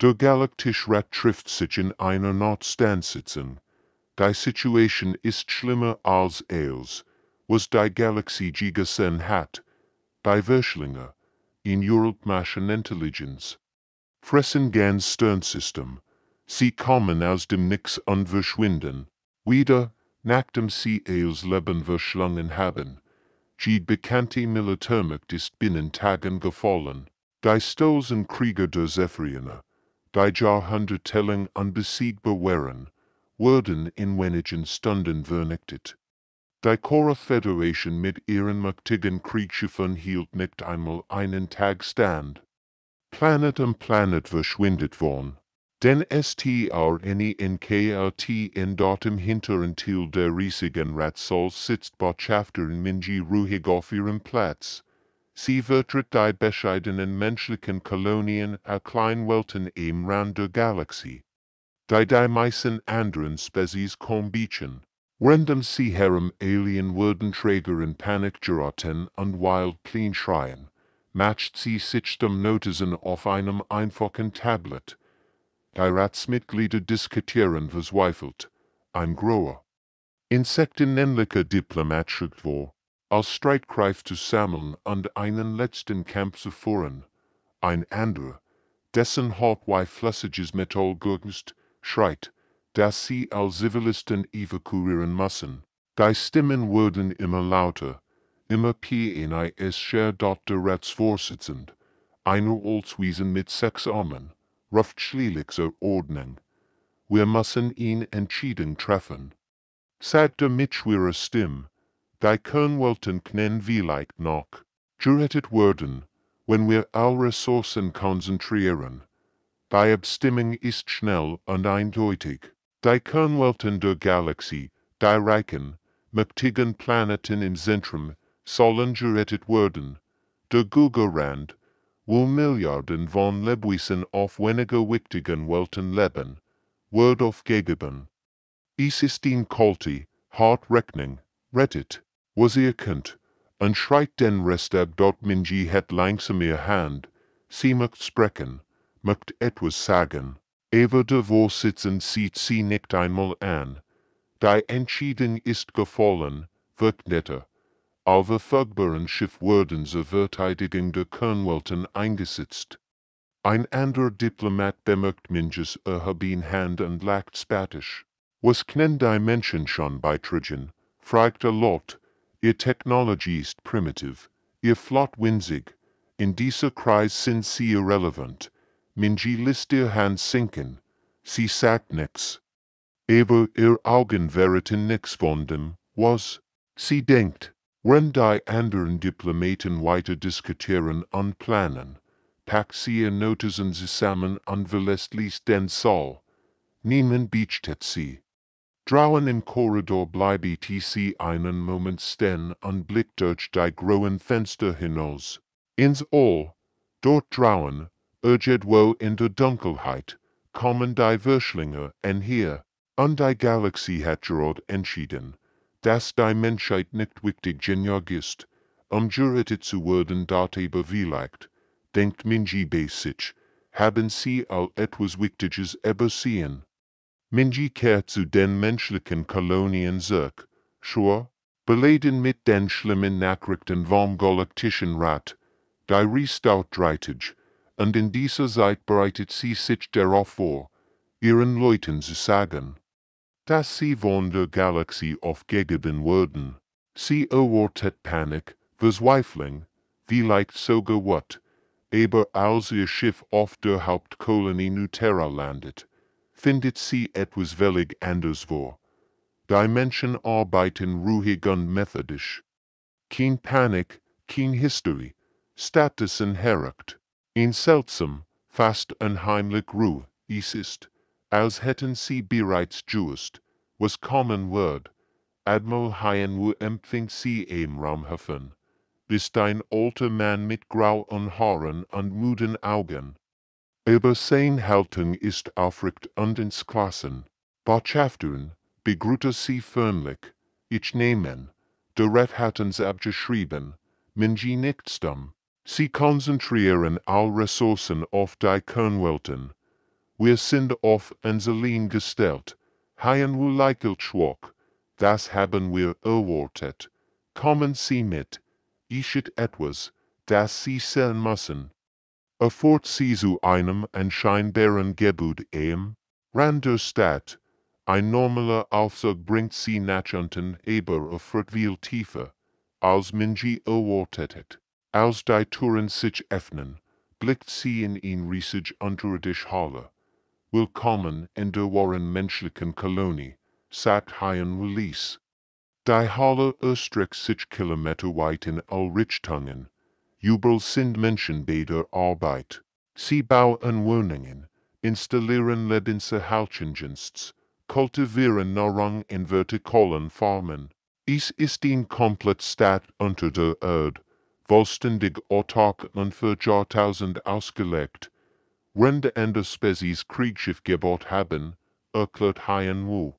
Der Galaktische Rat trifft sich in einer Notstandssitzung. Die Situation ist schlimmer als es, was die Galaxie gesehen hat. Die Verschlinge, in Europäischen Intelligenz, fressen ganz Sternsystem. Sie kommen aus dem Nix und verschwinden wieder, nachdem sie das Leben verschlungen haben. Die bekannte Militärmacht ist binnen Tagen gefallen. Die stolzen Krieger der Zephyrine, die jahrhundertelang unbesiegbar waren, wurden in wenigen Stunden vernichtet. Die Korre-Föderation mit ihren mächtigen Kriegsschiffen hielt nicht einmal einen Tag stand. Planet um Planet verschwindet worden. Den STRNENKRT in dort im hinteren Teil der riesigen Ratssaal sitzt Botschafterin Minji ruhig auf ihrem Platz. Sie vertritt die bescheidenen menschlichen Kolonien a Kleinwelten im Rand der Galaxie. Die meisten anderen Spezies kombichen. Random sie herem Alien Würdenträger in Panik geraten und wild clean schreien, matcht sie sich dem Notizen auf einem einfachen Tablet. Die Ratsmitglieder diskutieren verzweifelt. Ein großer insektenähnlicher Diplomat schickt vor, als Streitkraft zu sammeln und einen letzten Kampf zu führen. Ein anderer, dessen HFY-flüssiges Metall gürgst, schreit, dass sie als Zivilisten evakuieren müssen. Die Stimmen wurden immer lauter, immer PNIS dort der Ratsvorsitzend, einer Oldswiesen mit 6 Armen, ruft schließlich zur Ordnung. Wir müssen ihn entschieden treffen. Sagt der mit schwerer Stimme, die Kernwelten können vielleicht noch gerettet werden, wenn wir all Ressourcen konzentrieren. Die Abstimmung ist schnell und eindeutig. Die Kernwelten der Galaxie, die reichen, mächtigen Planeten im Zentrum, sollen gerettet werden. Der Gugelrand, wo Milliarden von Lebewesen auf weniger wichtigen Welten leben, wird aufgegeben. Es ist in kalte, hart Rechnung, rettet, was ihr könnt, und schreit den Rest ab dort Minji het langsam ihr Hand, sie möcht sprechen, möcht etwas sagen, aber der Vorsitzende sieht sie nicht einmal an. Die Entscheidung ist gefallen, wirkt netter. Auf verfügbaren Schiff wurden zur Verteidigung der Kernwelten eingesetzt. Ein anderer Diplomat bemerkt Minjes erhoben Hand und lacht spattisch. Was können die Menschen schon beitragen? Fragt laut. Ihr Technologie ist primitiv, ihr Flot winzig. In dieser Kreis sind sie irrelevant. Minji lässt ihr Hand sinken. Sie sagt nix. Aber ihr Augen verraten nix von dem, was sie denkt. Wenn die anderen Diplomaten weiter diskutieren und planen, packt sie ihr Notizen zusammen und verlässt den Saal. Niemand beachtet sie. Draußen im Korridor bleibt sie einen Moment stehen und blickt durch die grauen Fenster hinaus. Ins All, dort draußen, irgendwo in der Dunkelheit, kommen die Verschlinge einher, und die Galaxie hat gerade entschieden, dass die Menschheit nicht wichtig genug ist, gerettet zu werden darüber vielleicht, denkt Minji bei sich, haben sie all etwas Wichtiges übersehen. Minji kehrt zu den menschlichen Kolonien zurück, beladen mit den schlimmen Nachrichten vom Galaktischen Rat, die reist outreitig, und in dieser Zeit bereitet sie sich darauf vor, ihren Leuten zu sagen, dass sie von der Galaxie aufgegeben wurden. Sie erwartet Panik, Verzweiflung, vielleicht sogar Wut, aber als ihr Schiff auf der Hauptkolonie Nuterra landet, findet sie etwas völlig anders vor. Die Menschen arbeiten ruhig und methodisch. Kein Panik, kein Hysterie, Status unherrcht. In seltsam, fast unheimlich Ruhe, es ist, als hätten sie bereits gewusst, was kommen wird. Admiral Hyenwu empfängt sie im Raumhafen, ist ein alter Mann mit grauen Haaren und müden Augen. Aber seine Haltung ist aufrecht und entschlossen. Botschafterin, begrüßte sie förmlich. Ich nehme, der Rat hatten's abgeschrieben, Minji nicht stumm. Sie konzentrieren all Ressourcen auf die Kernwelten. Wir sind auf Inseln gestellt, haben wir Schwach, das haben wir erwartet. Kommen Sie mit, ist etwas, das Sie sehen müssen. Erfort Sie zu einem scheinbaren Gebäude Rand der Stadt. Ein normaler Aufzug bringt Sie nach unten, aber viel tiefer, als Minji erwartet. Als die Türen sich öffnen, blickt Sie in ein riesig unterirdische Halle. Willkommen in der wahren menschlichen Kolonie, sagt Hein Release. Die Halle erstreckt sich kilometerweit in all Richtungen. Überall sind Menschen bei der Arbeit. Sie bauen Wohnungen, installieren Lebenserhaltungsdienste, kultivieren Nahrung in vertikalen Farmen. Es ist ein komplett Stadt unter der Erde, vollständig autark und für Jahrtausend ausgelegt. Rende Ende Spezies Kriegsschiff gebaut haben, erklärt Hein Wu.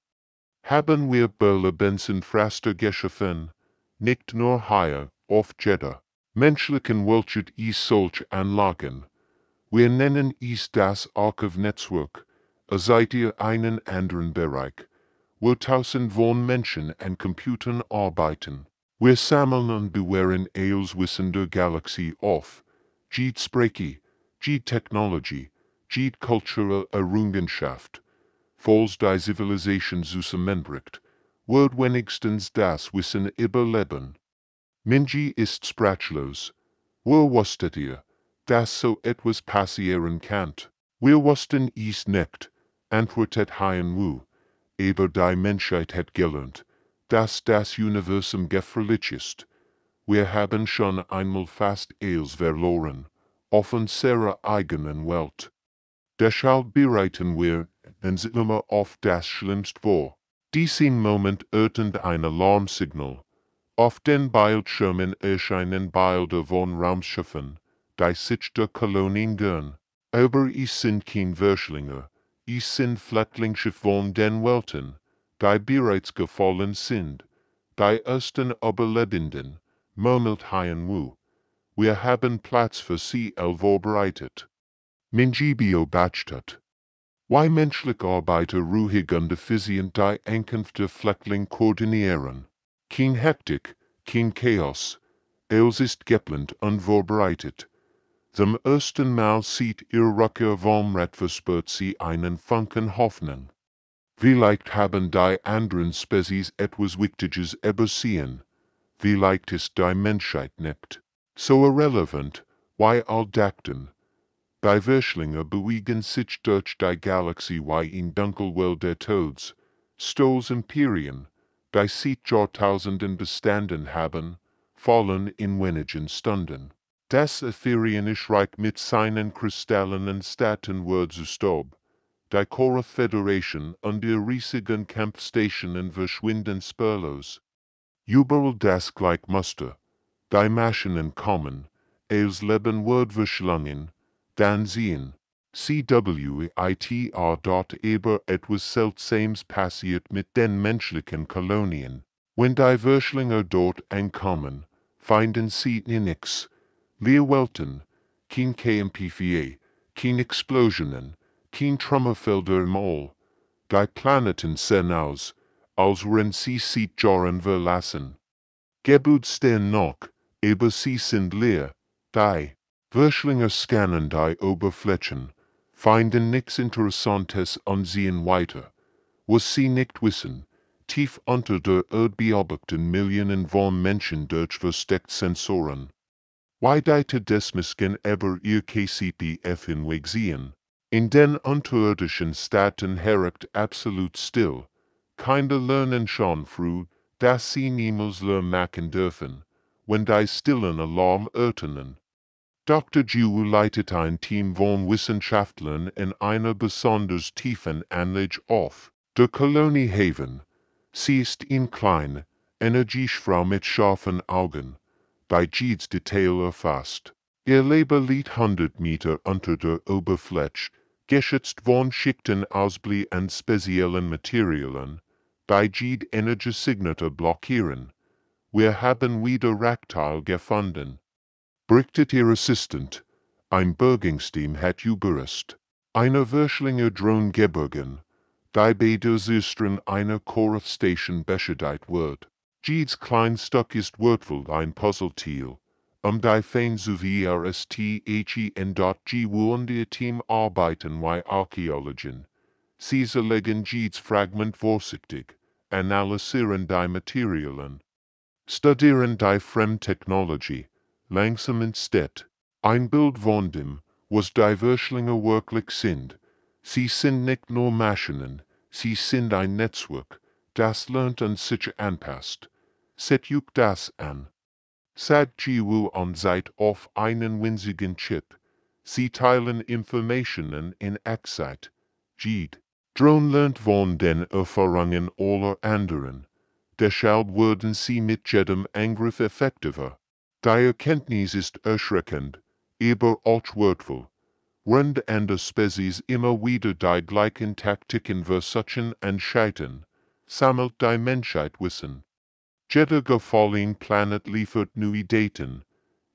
Haben wir Berlebensinfraster geschaffen, nicht nur hier, auf Jeddah. Menschlichen Weltschut ist solch Anlagen. Wir nennen es das Archiv-Netzwerk, seit ihr einen anderen Bereich, wo tausend von Menschen an Computern arbeiten. Wir sammeln und bewahren als Wissen der Galaxie auf, jede Sprache, jede Technologie, jede kulturelle Errungenschaft, falls die Zivilisation zusammenbricht, wird wenigstens das Wissen überleben. Minji ist sprachlos. Wir wusstet ihr, dass so etwas passieren kann. Wir wussten es nicht, antwortet Hein Wu, aber die Menschheit hat gelernt, dass das Universum gefährlich ist. Wir haben schon einmal fast alles verloren, auf unserer eigenen Welt. Deshalb bereiten wir uns immer auf das Schlimmste vor. Diesen Moment ertönt ein Alarmsignal. Auf den Bildschirmen erscheinen Bilder von Raumschiffen, die sich der Kolonien gehören. Aber es sind kein Verschlinge, es sind Flüchtlingsschiffe von den Welten, die bereits gefallen sind. Die ersten Überlebenden, murmelt Hein Wu. Wir haben Platz für sie vorbereitet. Minji beobachtet. Wie menschliche Arbeiter ruhig und effizient die Ankunft der Flüchtlinge koordinieren. Kein Hektik, kein Chaos. Es ist geplant und vorbereitet. Zum ersten Mal sieht ihr Rückkehr vom Rat verspürt sie einen Funken Hoffnung. Vielleicht haben die anderen Spezies etwas Wichtiges übersehen. Vielleicht ist die Menschheit nicht so irrelevant, wie all dachten. Die Verschlinge bewegen sich durch die Galaxie wie in Dunkelwelt der Todes, Stolz Imperien, die seit Jahrtausenden bestanden haben, fallen in wenigen Stunden. Das Ethereanische Reich mit seinen kristallenen Städten wird zu Staub. Die Chora Föderation und die riesigen Kampfstationen verschwinden spurlos. Überall das gleiche Muster. Die Maschinen kommen, als Leben wird verschlungen, dann sehen. CWITR. Etwas Seltsames passiert mit den menschlichen Kolonien. Wenn die Verschlinger dort ankommen, finden sie nichts. Leer Welten, kein KMP4, keine Explosionen, kein Trümmerfelder im All. Die Planeten sehen aus, als wären sie seit Jahren verlassen. Gebäude stehen noch, aber sie sind leer. Die Verschlinger scannen die Oberflächen, finden nichts Interessantes und sehen weiter. Was sie nicht wissen, tief unter der Erde beobachten Millionen von Menschen durch versteckte Sensoren. Wie die Tedesmisken aber ihr KCPF hinweg sehen. In den unterirdischen Staaten herrscht absolut still. Kinder lernen schon früh, dass sie niemals leer machen dürfen, wenn die stillen Alarm ertönen. Dr. Jiu leitet ein Team von Wissenschaftlern in einer besonders tiefen Anlage auf, der Kolonie Haven. Sie ist in klein, energisch Frau mit scharfen Augen, bei jedes Detail erfasst. Ihr Leben liegt 100 Meter unter der Oberfläche, geschützt von Schichten aus Blei und speziellen Materialien, bei jede Energiesignate blockieren. Wir haben wieder Raktal gefunden. Berichtet ihr Assistent, ein Bergungsteam hat überrascht. Eine Verschlinge Drone geborgen, die bei der Systern einer Korrefstation beschädigt wird. Jedes Kleinstück ist wertvoll ein Puzzleteil, die Fein sowie RSTHEN.G und ihr Team arbeiten wie Archäologen. Sie zerlegen jedes Fragment vorsichtig, analysieren die Materialien, studieren die Fremdtechnologie, langsam entsteht ein Bild von dem, was die Verschlinge wirklich sind. Sie sind nicht nur Maschinen, sie sind ein Netzwerk, das lernt und sich anpasst. Seht euch das an. Sagt GW und seid auf einen winzigen Chip. Sie teilen Informationen in Echtzeit. Jede Drone lernt von den Erfahrungen aller anderen. Deshalb werden sie mit jedem Angriff effektiver. Die Erkenntnis ist erschreckend, aber auch wertvoll. Während andere Spezies immer wieder die gleichen Taktiken versuchen und scheitern, sammelt die Menschheit Wissen. Jeder gefallene Planet liefert neue Daten.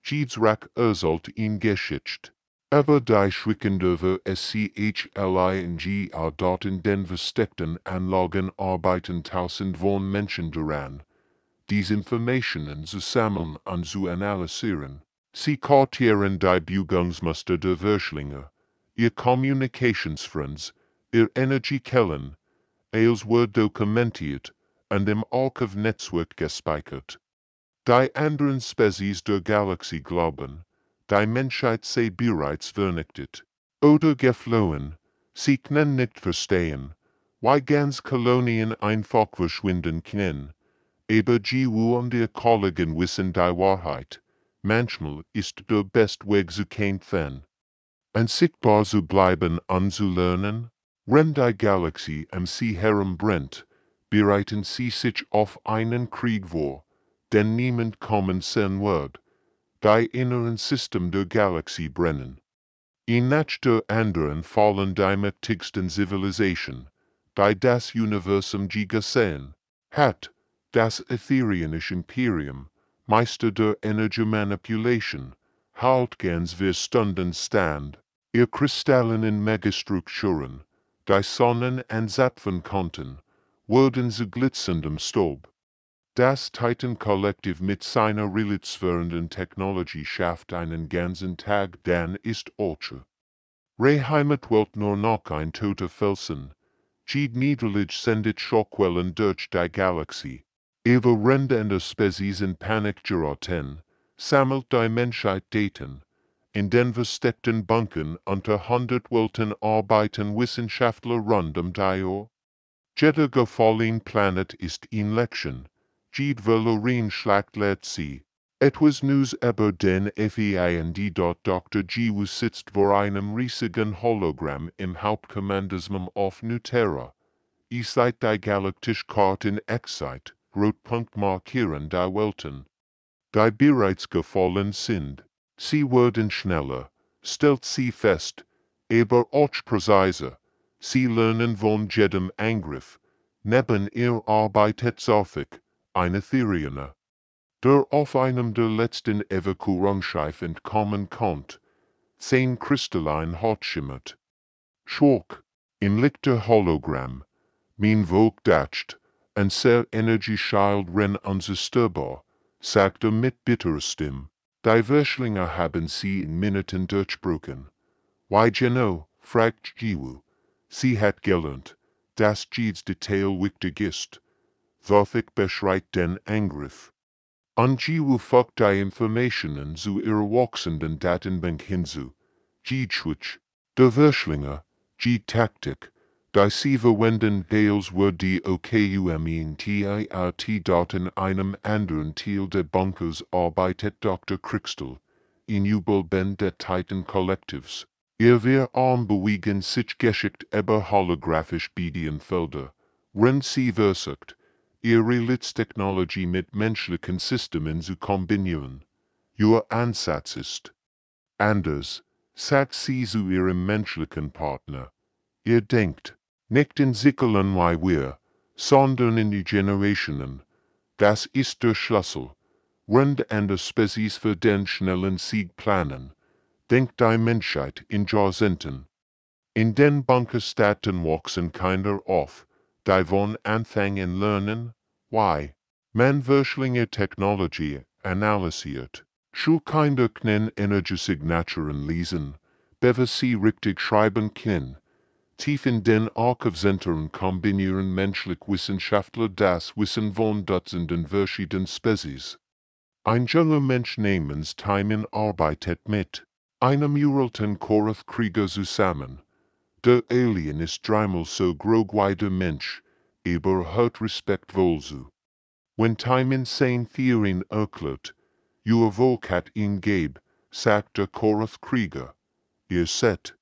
Jedes Reich erzählt in Geschichte. Aber die schreckende SCHLING dort in den versteckten Anlagen arbeiten tausend von Menschen daran, diese Informationen zu sammeln und zu analysieren. Sie kartieren die Bewegungsmuster der Verschlinge, ihr Communicationsfriends, ihr Energiequellen, alles wird dokumentiert und im Archiv-Netzwerk gespeichert. Die anderen Spezies der Galaxie glauben, die Menschheit sei bereits vernichtet oder geflohen. Sie können nicht verstehen, why ganz Kolonien einfach verschwinden können. Aber GW und ihr Kollegen wissen die Wahrheit. Manchmal ist der beste Weg zu kämpfen. Unsichtbar zu bleiben und zu lernen. Wenn die Galaxie sie herumbrennt, bereiten sie sich auf einen Krieg vor, den niemand kommen sehen wird. Die inneren Systeme der Galaxie brennen. In nach der anderen fallen die mächtigsten Zivilisationen, die das Universum je gesehen hat. Das Ethereanische Imperium, Meister der Energiemanipulation, halt ganz wir Stunden stand, ihr kristallinen Megastrukturen, die Sonnen anzapfen konnten, wurden zu glitzerndem Staub. Das Titan-Kollektiv mit seiner relativierenden Technologie schafft einen ganzen Tag, dann ist Ultra. Heimat dwellt nur noch ein toter Felsen. Jede Niederlage sendet Schockwellen durch die Galaxie. Aber rendende Spezies in Panik geraten, sammelt die Menschheit Daten. In den versteckten Bunkern unter Hundertwelten arbeiten Wissenschaftler rund die Uhr. Jeder gefallene Planet ist in Lektion. Jede Verloren Schlacht lädt sie. Etwas News über den FEIND. Dr. GW sitzt vor einem riesigen Hologramm im Hauptkommandosum auf Nuterra. Ihr seid die galaktische Karte in Echtzeit, Rotpunkt markieren die Welten, die bereits gefallen sind. Sie werden schneller, stellt sie fest, aber auch präziser. Sie lernen von jedem Angriff. Neben ihr arbeitet Sophik, eine Therianer, der auf einem der letzten Evakuierungsschiffe entkommen konnte. Sein kristallin Haut schimmert. Schwach, in lichter Hologramm, mein Volk dacht, und sehr Energieschild ren unzerstörbar, sagte mit bitterer Stimme. Die Verschlinge haben sie in Minuten durchbrochen. Why genau, fragt GW. Sie hat gelernt, dass jedes Detail wichtig ist. Sophik beschreibt den Angriff. Und GW folgt die Informationen zu ihrer wachsenden Datenbank hinzu. Switch, der Verschlinge, Taktik, die sie verwenden Dales wird die OKUMENTIRT dort in einem anderen Teil der Bunkers arbeitet Dr. Crystal, in Übelbend der Titan-Kollektivs. Ihr wir bewegen sich geschickt über holographisch Medienfelder, wenn sie versucht, ihre Litztechnologie mit menschlichen Systemen zu kombinieren. Ihr Ansatz ist anders, sagt sie zu ihrem menschlichen Partner. Ihr denkt nicht in Sickeln wie wir, sondern in die Generationen. Das ist der Schlüssel. Wenn andere Spezies für den schnellen Sieg planen, denkt die Menschheit in Jahrzehnten. In den Bunkerstätten wachsen Kinder auf, die von Anfang an lernen, why? Man Verschlinge Technologie analysiert. Schulkinder können Energiesignaturen lesen, bevor sie richtig schreiben können. Tief in den Archivzentren kombinieren menschliche Wissenschaftler das Wissen von Dutzenden verschiedenen Spezies. Ein junger Mensch namens Timon arbeitet mit einem uralten Krieger zusammen. Der Alien ist dreimal so groß wie der Mensch, aber hat respektvoll zu. Wenn Timon seine Theorien erklärt, ihr Volk ihn geb, sagt der Krieger. Ihr seht,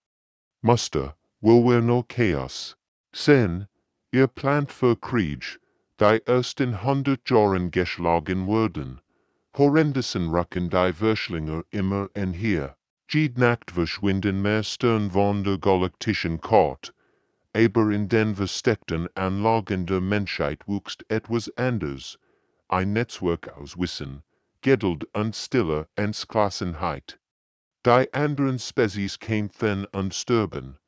Muster, will wir no Chaos. Sen, ihr plant für Krieg, die erst in 100 Jahren geschlagen wurden. Horrendessen Racken die Verschlinger immer en hier. Jede Nacht verschwinden mehr Stern von der galaktischen Karte, aber in den versteckten Anlagen der Menschheit wuchst etwas anders. Ein Netzwerk aus Wissen, Geduld und Stille Entschlossenheit. Die anderen Spezies kämpfen und sterben.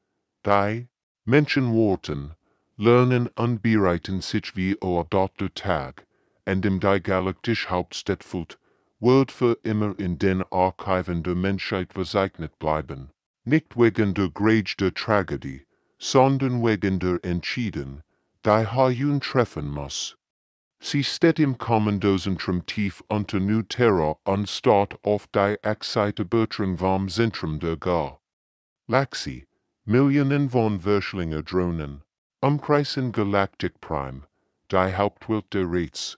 Die Menschen warten, lernen und bereiten sich wie der Tag, an dem die galaktische Hauptstadt fällt, wird für immer in den Archiven der Menschheit verzeichnet bleiben. Nicht wegen der Grage der Tragödie, sondern wegen der Entschieden, die Hayun treffen muss. Sie steht im Kommandozentrum tief unter New Terror und starrt auf die Exciterbötring vom Zentrum der Galaxie. Millionen von Verschlinger Drohnen umkreisen Galactic Prime, die Hauptwelt der Rates.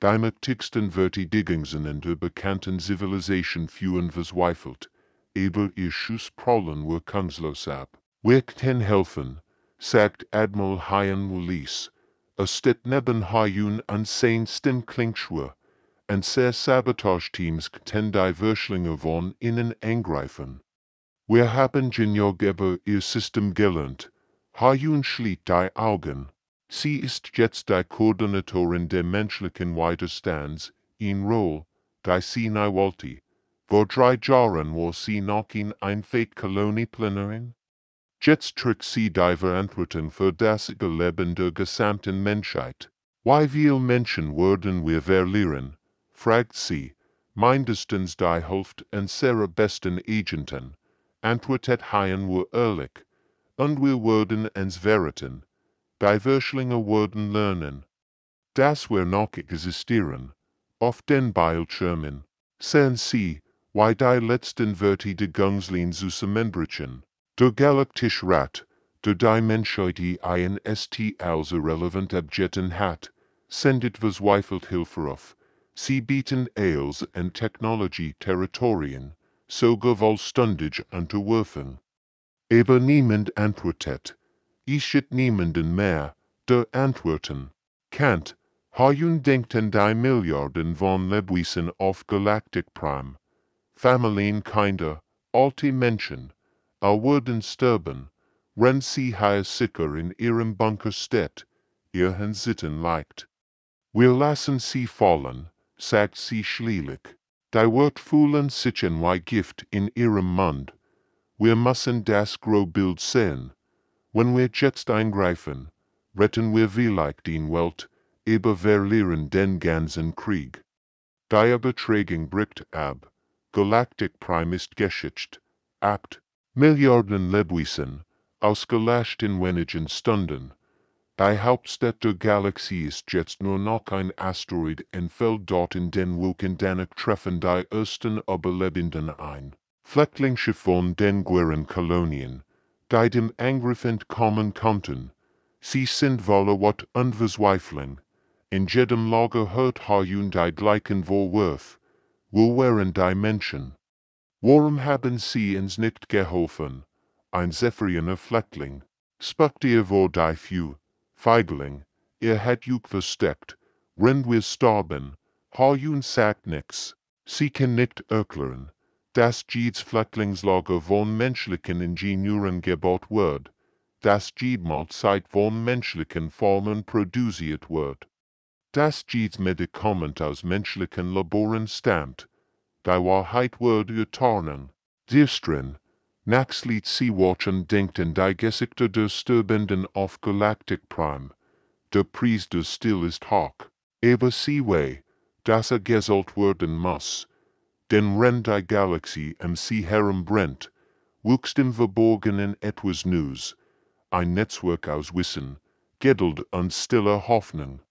Die mächtigsten Verteidigungen in der bekannten Zivilisation führen verzweifelt, aber ihr Schuss prallen wirkungslos ab. Wir können helfen, sagt Admiral Hyan Willis. Es steht neben Hayun und sein Stimmklingschwur, und sehr Sabotage-Teams können die Verschlinger von innen angreifen. Wir haben über ihr System gelernt. Hayun schließt die Augen. Sie ist jetzt die Koordinatorin der menschlichen Widerstands, in Rolle, die sie nie wollte. Vor 3 Jahren war sie noch in ein Fate-Kolonie Plänerin. Jetzt trägt sie die Verantwortung für das Überleben der gesamten Menschheit. Wie viele Menschen werden wir verlieren? Fragt sie. Mindestens die Hälfte unserer besten Agenten. Antwortet Hayun wir ehrlich. Und wir werden uns verraten. Die Verschlinger werden lernen, dass wir noch existieren. Auf den Bildschirmen sehen sie, wie die letzten Verteidigungslinien zusammenbrechen. Der Galaktische Rat, der die Menschheit einst als irrelevant abgetan hat, sendet verzweifelt Hilfe auf. Sie bieten Ailes und Technologie-Territorien, sogar vollständig unterworfen. Aber niemand antwortet. Ischet niemanden mehr, der antworten. Kant, Hayun denkt an die Milliarden von Lebewesen auf Galactic Prime. Familienkinder, alte Menschen, werden sterben, wenn sie hier sicher in ihrem Bunker steht, ihr Sitten leicht. Wir lassen sie fallen, sagt sie schließlich. Die wird fühlen sich wie Gift in ihrem Mund. Wir müssen das Großbild sehen. Wenn wir jetzt eingreifen, retten wir vielleicht die Welt, aber verlieren den ganzen Krieg. Die Übertragung bricht ab. Galactic Prime ist geschützt. 8 Milliarden Lebewesen, ausgelöscht in wenigen Stunden. Die Hauptstadt der Galaxie ist jetzt nur noch ein Asteroid und fällt dort in den Wolken danach treffen die ersten Überlebenden ein. Flecklinge von den Guerin-Kolonien, die dem Angriff entkommen konnten. Sie sind voller Wut und Verzweiflung. In jedem Lager hört Hayun die gleichen Vorwürfe. Wo wären die Menschen? Warum haben sie uns nicht geholfen? Ein Zephyriner Fleckling. Spuckt ihr vor die Feigling, ihr hätt euch versteckt. Wenn wir starben, Hayun sagt nix. Sie kann nicht erklären, dass jedes Flecklingslager von menschlichen Ingenieuren gebaut wird, dass jede Mahlzeit von menschlichen Formen produziert wird, dass jedes Medikament aus menschlichen Laboren stammt. Die Wahrheit wird ihr tarnen. Dirstrin, Naxlied Sea-Watchen denken die Gesichter der Sterbenden auf Galactic Prime, der Preis der Still ist hoch, aber Seaway, dass gesollt werden muss, denn wenn die Galaxie im See herumrennt, wuchst im Verborgenen etwas News, ein Netzwerk aus Wissen, Geduld und stiller Hoffnung.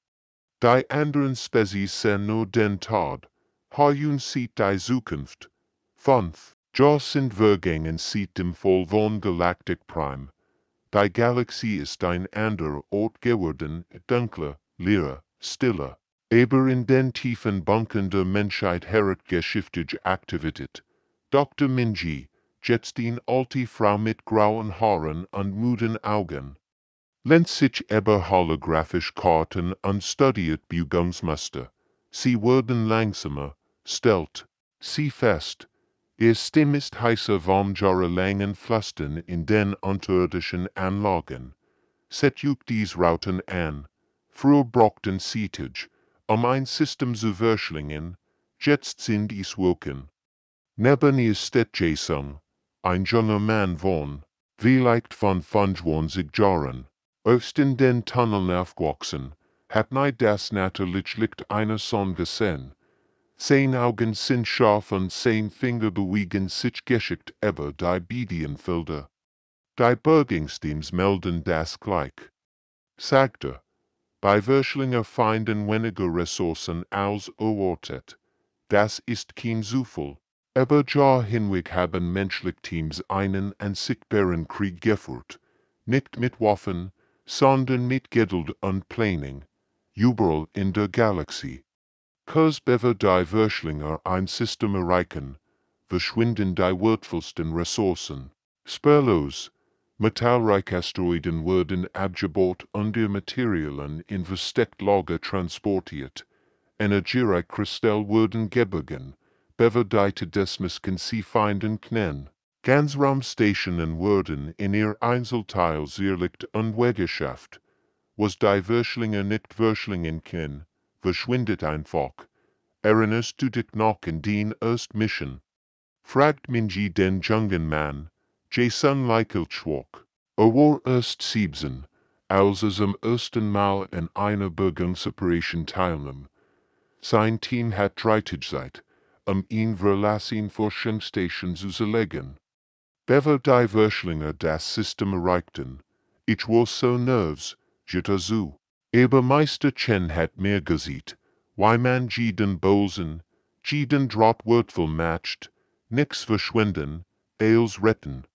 Die anderen Spezies sehen nur den Tod, Hayun sieht die Zukunft. 5. Jaws sind Vergängen sieht dem Voll von Galactic Prime. Die Galaxie ist ein anderer Ort geworden, dunkler, leerer, stiller. Aber in den tiefen Bunkern der Menschheit herrscht geschäftige Aktivität. Dr. Minji, jetzt die alte Frau mit grauen Haaren und müden Augen. Lennt sich über holographisch Karten und studiert Bewegungsmuster. Sie werden langsamer, stellt sie fest. Ihr Stimme ist heißer warm jahrelangen Flüstern in den unterirdischen Anlagen. Setjugt dies Rauten an. Früher brauchten sie Tid, ein System zu verschlingen, jetzt sind es Wolken. Neben ihr steht Jason, ein junger Mann von, vielleicht von 25 Jahren. Aus in den Tunneln aufgewachsen, hat nie das natürlich Licht einer Sonne gesehen. Sein Augen sind scharf und sein Finger bewegen sich geschickt über die Bedienfelder. Die Bergungsteams melden das gleich. Sagte, bei Verschlinger finden weniger Ressourcen als erwartet. Das ist kein Zufall. Aber ja hinweg haben menschliche Teams einen unsichtbaren Krieg geführt. Nicht mit Waffen, sondern mit Geduld und Planning. Überall in der Galaxie. Bever die Verschlinger ein System erreichen, verschwinden die wertvollsten Ressourcen. Spurlos, metallreiche Asteroiden werden abgebaut und die Materialien in versteckte Lager transportiert. Energiereiche Kristalle werden geborgen, bever die Tedesmisken sie finden können. Ganzraumstationen werden in ihr Einzelteil zerlegt und weggeschafft. Was die Verschlinger nicht verschlingen können, verschwindet einfach. Erinnerst du dich noch an den Mission? Fragt Minji den jungen Mann, Jason Leichelschwach. War erst 7, als es am ersten Mal in einer Bergungsoperation teilnahm. Sein Team hat 30 Zeit, ihn verlassen Forschungsstation zu zerlegen. Bever die Verschlinger das System erreichten, ich war so nervös, jitter zu. Aber Meister Chen hat mir gesagt, why man jeden Bosen, jeden Drop wertvoll matcht, nix verschwenden, als retten.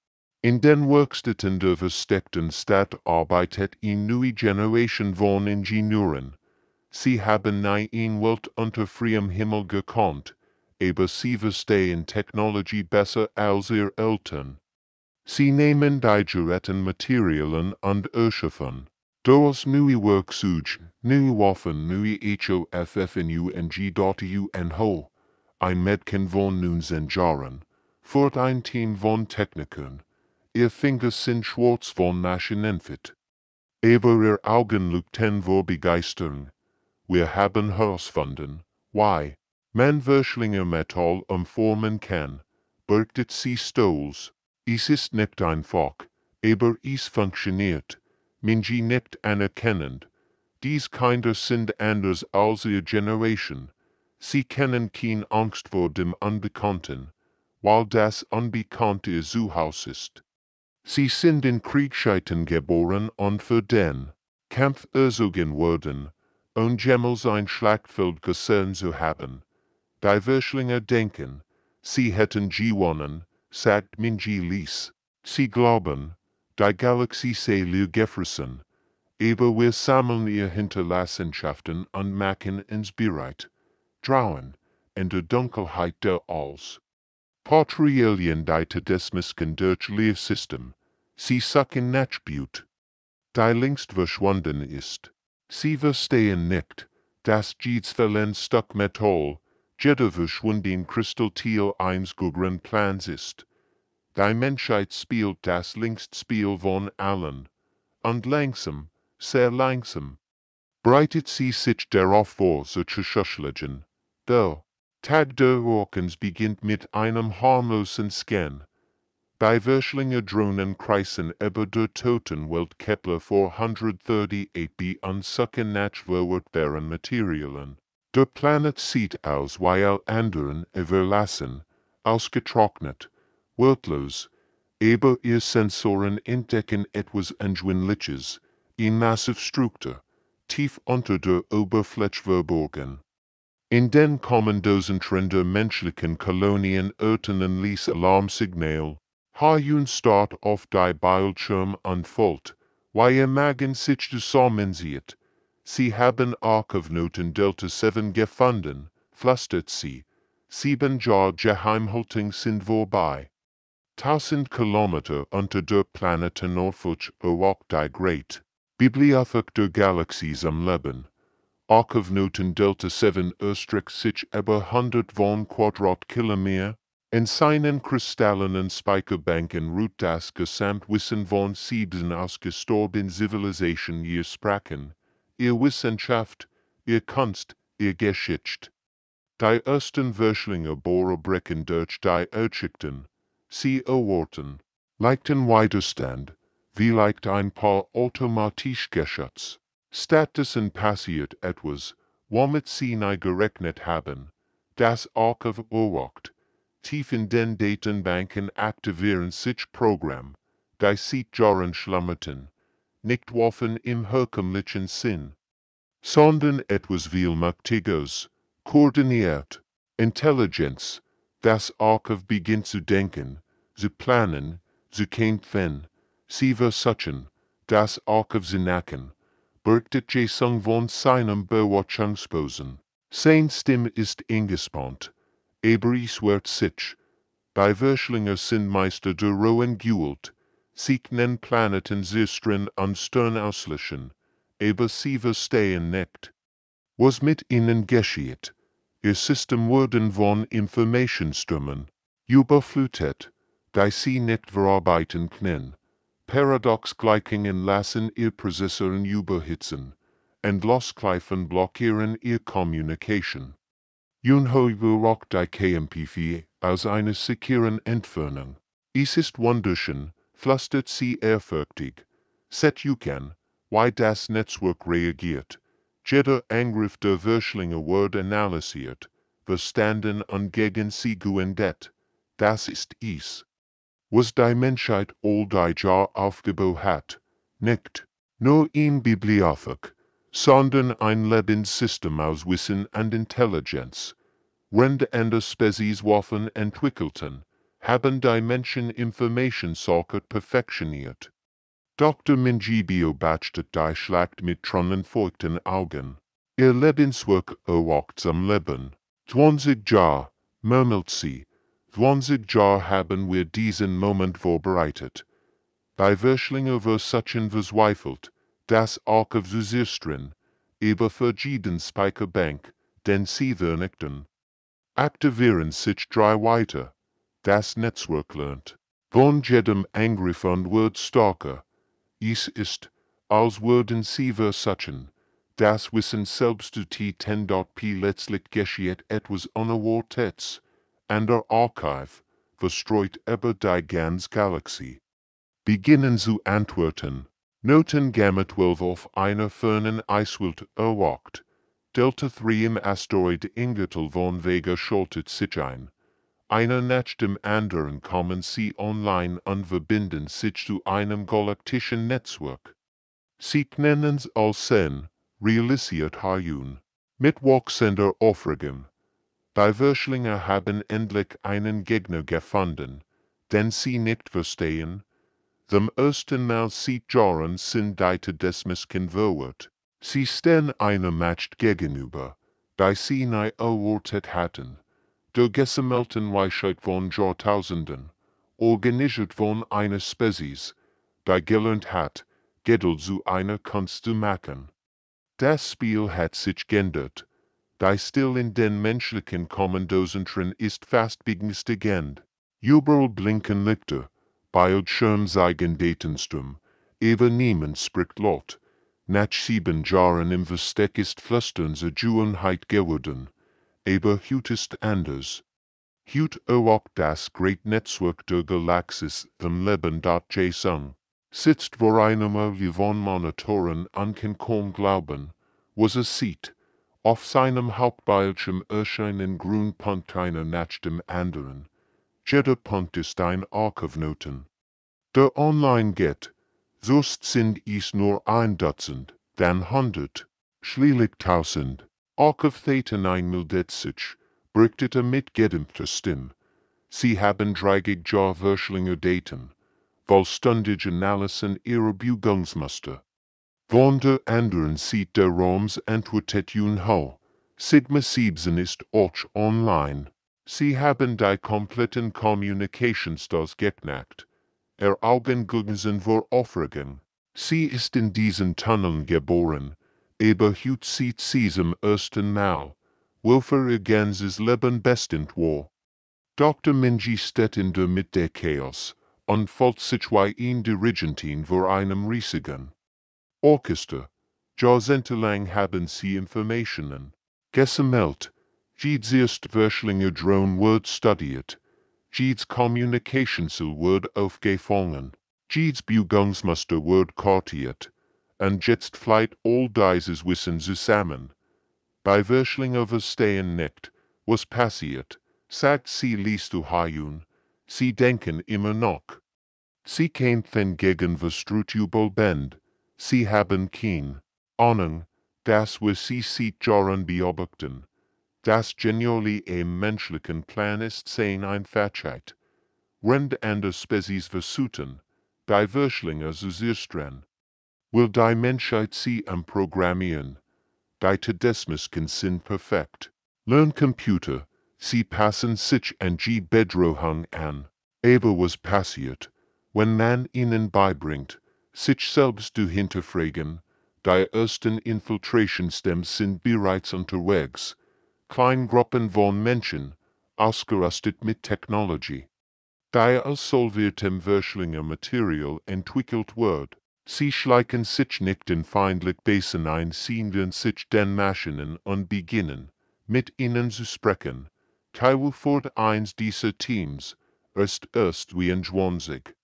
In den Werkstätten der versteckten Stadt arbeitet eine neue Generation von Ingenieuren. Sie haben nie eine Welt unter freiem Himmel gekannt, aber sie verstehen Technologie besser als ihr Eltern. Sie nehmen die geretten Materialien und erschaffen. Durch neue Werkzeuge, neue Waffen, neue HFY-Geschichten, ein Mädchen von 19 Jahren, führt ein Team von Technikern. Ihr Finger sind schwarz von Maschinenfit. Aber ihr Augen leuchten vor Begeisterung. Wir haben herausgefunden, why man Verschlinger Metall umformen kann, birgt sie Stolz. Es ist nicht einfach, aber es funktioniert. Minji nicht anerkennend. Dies Kinder sind anders als ihre Generation. Sie kennen keine Angst vor dem Unbekannten, weil das Unbekannte ihr Zuhause ist. Sie sind in Kriegszeiten geboren und für den Kampf erzogen worden, und jemals ein Schlachtfeld gesehen zu haben. Die Verschlinger denken, sie hätten gewonnen, sagt Minji Lies. Sie glauben, die Galaxie sei leer gefressen, aber wir sammeln ihr Hinterlassenschaften und machen uns bereit. Draußen, in der Dunkelheit der Alls. Patriarien die Tedesmisken durch Leersystem. Sie suchen Natchbut. Die längst verschwunden ist. Sie verstehen nicht, dass jedes Stück Metall, jeder verschwunden Kristallteil eines größeren Plans ist. Die Menschheit spielt das längste Spiel von allen. Und langsam, sehr langsam, breitet sie sich darauf vor, zu zerschlagen. Der Tag der Orkens beginnt mit einem harmlosen Scan. Die Verschlinge Drohnenkreisen über der Totenwelt Kepler 438b unsucken nachwirkbaren Materialien. Der Planet sieht aus wie all anderen verlassen, ausgetrocknet, wortlos, aber ihr Sensoren entdecken etwas Unschwindliches, in massiv Struktur, tief unter der Oberfläche verborgen. In den kommandosen Trender menschlichen Kolonien öffnen ließ Alarmsignal, Start auf die Bildschirm unfold, wie magen sich zusammenziehen. Sie haben Archivnoten Delta 7 gefunden, flüstert sie. 7 Jahre Geheimhaltung sind vorbei. 1000 Kilometer unter der Planeten-Nordflug erwacht die Great Bibliothek der Galaxis am Leben. Archivnoten Delta 7 erstreckt sich über 100 von Quadratkilometer. In seinen kristallenen Speicherbanken ruht das Gesamtwissen von 7 ausgestorbenen Zivilisationen ihr Sprachen, ihr Wissenschaft, ihr Kunst, ihr Geschichte. Die ersten Verschlinge Bohrbrechen durch die Erzählung, sie erwarten, leichten Widerstand, vielleicht ein paar automatisch geschützt. Stattdessen passiert etwas, womit sie nie gerechnet haben, das Archiv erwacht. Tief in den Datenbanken aktivieren sich Programme, die seit Jahren schlummerten, nicht waffen im herkömmlichen Sinn, sondern etwas viel Mächtiges, koordiniert, Intelligenz. Das Archiv beginnt zu denken, zu planen, zu kämpfen, sie versuchen, das Archiv zu knacken, berichtet Jason von seinem Beobachtungsposen. Sein Stimme ist eingespannt. Aber es wird sich. Die Verschlinge sind Meister der rohen Gewalt. Sie können Planeten zerstreuen und Stern auslöschen. Aber sie verstehen nicht, was mit ihnen geschieht. Ihr System werden von Informationsströmen überflutet, die sie nicht verarbeiten können. Paradoxgleichungen lassen ihr Prozessoren überhitzen. Endloskleifen blockieren ihr Communication. Unheuberrock die KMP4 aus einer sicheren Entfernung. Es ist wunderschön, flüstert sie ehrfürchtig. Seht kann, wie das Netzwerk reagiert. Jeder Angriff der Verschlinge wird analysiert, verstanden und gegen sie gewendet. Das ist es, was die Menschheit all die Jahre aufgebaut hat. Nicht nur eine Bibliothek, sondern ein Lebenssystem aus Wissen und Intelligenz. Rendende Spezies Waffen entwickelten, haben die Menschen Informationssocket perfektioniert. Dr. Minji beobachtet die Schlacht mit tränenfeuchten Augen. Ihr Lebenswerk erwacht am Leben. 20 Jahre, murmelt sie. 20 Jahre haben wir diesen Moment vorbereitet. Die Verschlinge versuchen verzweifelt, das Archiv zu sichern, aber für jeden Speicherbank, den sie vernichten. Aktivieren sich 3 weiter. Das Netzwerk lernt. Von jedem Angriff und wird stärker. Es ist, als würden sie versuchen, das Wissen selbst zu täten. Letztlich geschieht etwas Unerwartetes. Und der Archiv, verstreut über die ganze Galaxie, beginnen zu antworten. Noten Gamma 12 auf einer fernen Eiswelt erwacht. Delta 3 im Asteroid Ingürtel von Vega schaltet sich ein. Einer nach dem anderen kommen sie online und verbinden sich zu einem galaktischen Netzwerk. Sie nennen es als Sen, realisiert Hayun. Mit wachsender Aufregung. Die Verschlinge haben endlich einen Gegner gefunden, den sie nicht verstehen. Zum ersten Mal seit Jahren sind die Tedesmisken verwirrt. Sie stehen einer Macht gegenüber, die sie nie erwartet hatten. Der gesammelten Weisheit von Jahrtausenden, organisiert von einer Spezies, die gelernt hat, Geduld zu einer Kunst zu machen. Das Spiel hat sich geändert. Die Still in den menschlichen Kommandosen drin ist fast beängstigend. Überall blinken Lichter, Bildschirm zeigen Datenstrom, aber niemand spricht laut. Nach 7 Jahren im Versteck ist Flüstern zur Gewohnheit geworden. Aber heute ist anders. Hut auch das great Netzwerk der Galaxis im Leben.json. Sitzt vor einem von Monitoren an kann kaum glauben, was sieht. Auf seinem Hauptbildschirm erscheinen Grünpunkt einer nach dem anderen. Jeder Punkt ist ein Archivnoten. Der online geht. Sonst sind es nur 1 Dutzend, dann 100, schließlich 1000. Archivdaten einmeldet sich, berichtet mit gedämpfter Stimme. Sie haben 30 Jahre Verschlinger Daten. Vollständige Analysen ihrer Buchungsmuster. Von der anderen Seite der Raums antwortet Ho. Sigma 7 ist auch online. Sie haben die kompletten Communications geknackt. Augengucken vor Aufregung. Sie ist in diesen Tunneln geboren, aber hut sieht sie zum ersten Mal, wofür ihr ganzes Leben bestimmt war. Dr. Minji steht in der Mitte Chaos, und folgt sich wie ein Dirigentin vor einem riesigen Orchester. Jahrzehntelang haben sie Informationen gesammelt, jedes erst Verschlinger Drone Word studiert, jedes Communicationsil Word aufgefangen, jedes Buchungsmuster Word kartiert, und jetzt flieht all dieses Wissen zusammen. Bei Verschlinger verstehen nicht, was passiert, sagt sie liest du Hayun, sie denken immer noch. Sie kämpfen gegen was Strutubel bend, sie haben kein Ahnung, das was sie seit Jahren beobachten. Das geniale im menschlichen Plan ist sein Einfachheit. Rend andere Spezies versuchen, die Verschlinger zu zerstreuen. Will die Menschheit sie programmieren. Die Tedesmisken sind perfekt. Lerncomputer, sie passen sich an die Bedrohung an. Aber was passiert, wenn man ihnen beibringt, sich selbst zu hinterfragen, die ersten Infiltrationstems sind bereits unterwegs. Kleingruppen von Menschen, ausgerüstet mit Technologie. Die aus solviertem Verschlinger Material entwickelt wird. Sie schleichen sich nicht in feindlich Basen ein, sondern sich den Maschinen und beginnen, mit ihnen zu sprechen. Teil fort eins dieser Teams, erst wie ein Schwanzig.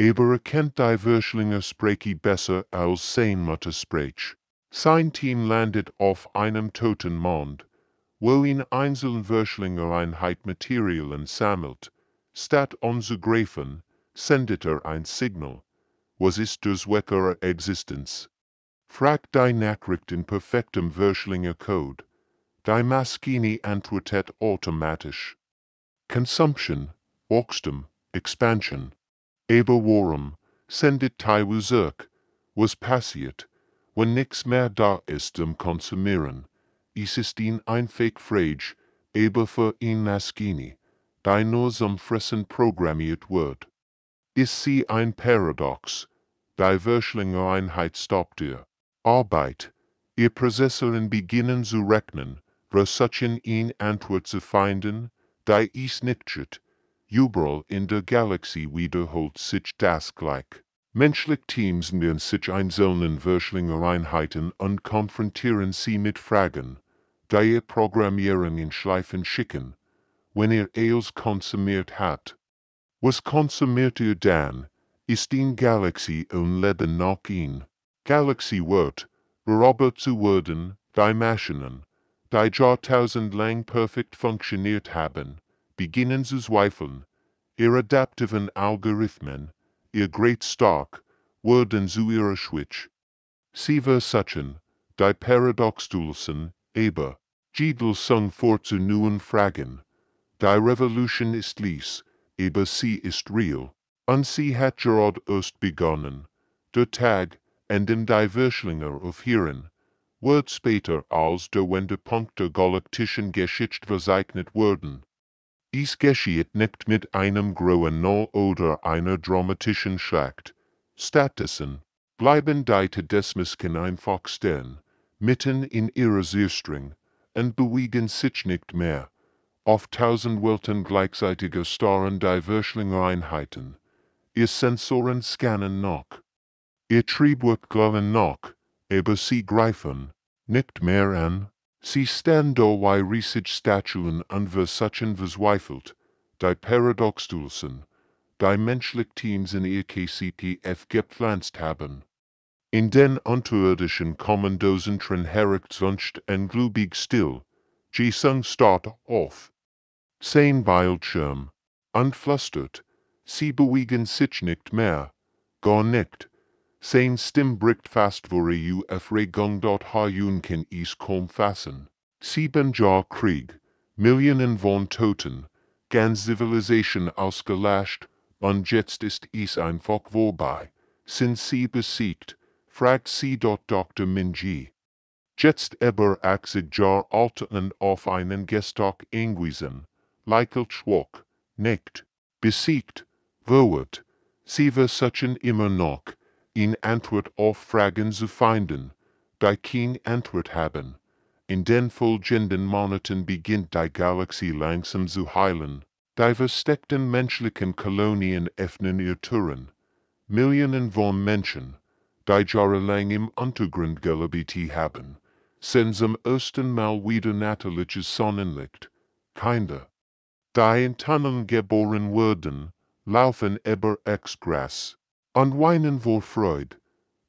Aber erkennt die Verschlinger Spreche besser als sein Mutter sprech. Sein Team landet auf einem toten Mond, wo in einzelnen Verschlinger Einheit Materialien sammelt. Statt anzugreifen, sendet ein Signal. Was ist der Zweck ihrer Existenz? Fragt die Nachricht in perfektem Verschlinger Code. Die Maschine antwortet automatisch. Consumption, Wachstum, Expansion. Aber warum sendet die zurück? Was passiert, wenn nichts mehr da ist zum Konsumieren? Es ist einfach Frage, aber für eine Maschine, die nur zum Fressen programmiert wird. Ist sie ein Paradox? Die Verschlinger Einheit stoppt ihr Arbeit. Ihr Prozessoren beginnen zu rechnen, versuchen eine Antwort zu finden, die es nicht gibt. Überall in der Galaxie wiederholt sich das gleich. Menschliche Teams nehmen sich einzelnen Verschlinger Einheiten und konfrontieren sie mit Fragen, die ihr Programmierung in Schleifen schicken, wenn ihr es konsumiert hat. Was konsumiert ihr dann? Ist die Galaxie ein Leben noch in Galaxie wird, berobert zu werden, die Maschinen, die jahrtausendlang perfekt funktioniert haben, beginnen zu zweifeln. Ihre adaptiven Algorithmen, ihr great stark, werden zu ihrer Schwitch. Sie versuchen, die Paradoxdulsen, aber, Jedelsung vor zu neuen Fragen. Die Revolution ist lies, aber sie ist real. Und sie hat gerade erst begonnen. Der Tag, an dem die Verschlinger aufhören, wird später als der Wendepunkt der galaktischen Geschichte verzeichnet werden. Es geschieht nicht mit einem grauen Null oder einer dramatischen Schlacht. Stattdessen bleiben die Tedesmisken einfach stehen, mitten in ihrer Zerstörung, und bewegen sich nicht mehr. Auf 1000 Welten gleichzeitiger starren die Verschlinger Einheiten. Ihr Sensoren scannen noch. Ihr Triebwerk glühen noch, aber sie greifen nicht mehr an. Sie stand da wie riesig Statuen unversachen verzweifelt, die Paradoxdulsen, die menschlich Teams in ihr KCPF gepflanzt haben. In den unterirdischen Kommandosen tren herricht sonst englubig still, die Sung start auf. Sein Bildschirm, unflustert, sie bewegen sich nicht mehr, gar nicht. Sein Stimm bricht fast vor Aufregung dort Hayun kann is kaum fassen. 7 Jahr Krieg, Millionen von Toten, ganz Zivilisation ausgelöscht, und jetzt ist es einfach vorbei. Sind sie besiegt, fragt sie dort Dr. Minji. Jetzt aber 80 Jahr alt und auf einen Gestock angewiesen, Leichelt schwach, nicht, besiegt, wird. Sie versuchen immer noch, in Antwort auf Fragen zu finden, die keine Antwort haben. In den folgenden Monaten beginnt die Galaxie langsam zu heilen. Die versteckten menschlichen Kolonien öffnen ihr Türen. Millionen von Menschen, die jahrelang im Untergrund gelebt haben, sehen zum ersten Mal wieder natürliches Sonnenlicht. Kinder, die in Tunneln geboren wurden, laufen über Gras und weinen vor Freude.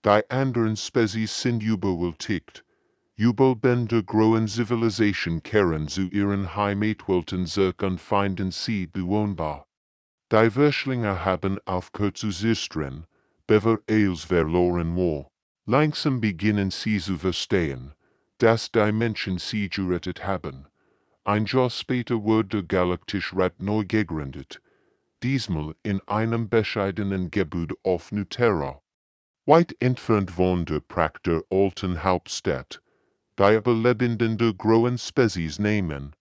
Die anderen Spezies sind überwältigt. Jubelbänder großen Zivilisation kehren zu ihren Heimatwelten zurück und finden sie bewohnbar. Die Wörschlinge haben aufgehört zu zistern, bever eils verloren war. Langsam beginnen sie zu verstehen, dass die Menschen sie gerettet haben. Ein Jahr später wurde der Galaktische Rat neu gegründet, diesmal in einem bescheidenen Gebiet auf Nuterra. Weit entfernt von der Pracht alten Hauptstadt, die Überlebenden der großen Spezies nehmen.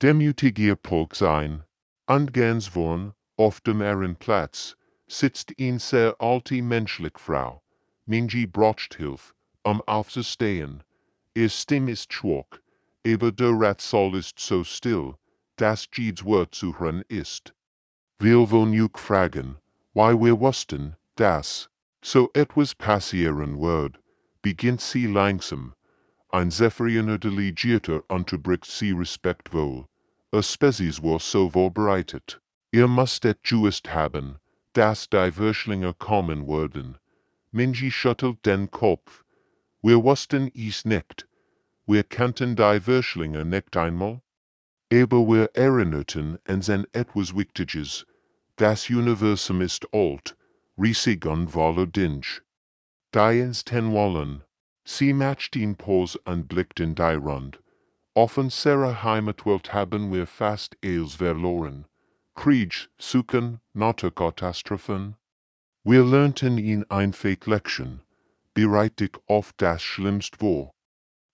Demütiger Polk ein, und ganz vorn, auf dem Ehrenplatz, sitzt eine sehr alte menschliche Frau. Minji braucht Hilfe, aufzustehen. Ihr Stimme ist schwach, aber der Ratsaal ist so still, dass jedes Wort zu hören ist. Wir wollen euch fragen, why wir wussten, dass so etwas passieren wird, beginnt sie langsam. Ein Zephyriner Delegierter unterbricht sie respektvoll. Spezies war so vorbereitet. Ihr musstet gewusst haben, dass die Wörschlinge kommen würden. Minji schüttelt den Kopf. Wir wussten es nicht. Wir kannten die Wörschlinge nicht einmal. Aber wir erinnerten uns an etwas Wichtiges. Das Universum ist alt, riesig und voller Dinge. Die uns ten wollen. Sie macht ihn Pause und blickt in die Rund. Auf unserer Heimatwelt haben wir fast alles verloren. Krieg, Suchen, Naturkatastrophen. Wir lernten ihn einfach Lektion. Bereit dich auf das Schlimmste vor.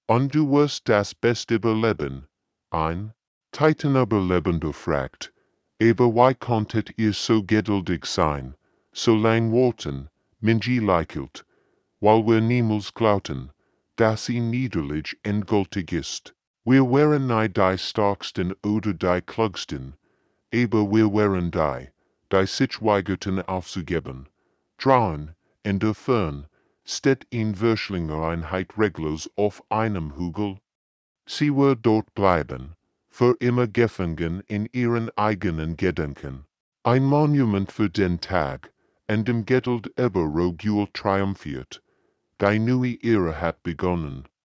Und du wirst das Beste überleben. Ein Titanüberlebender fragt, aber why konntet ihr so geduldig sein, so lang warten, Minji lächelt, weil wir niemals glaubten, dass ihn niederlich endgültig ist. Wir waren nicht die Starksten oder die Klugsten, aber wir waren die sich weigerten aufzugeben. Draußen, in der Fern, steht ein Wörschlingereinheit reglos auf einem Hügel. Sie wird dort bleiben, für immer gefangen in ihren eigenen Gedanken. Ein Monument für den Tag, an dem Geduld über Rogul triumphiert. Die neue Ära hat begonnen.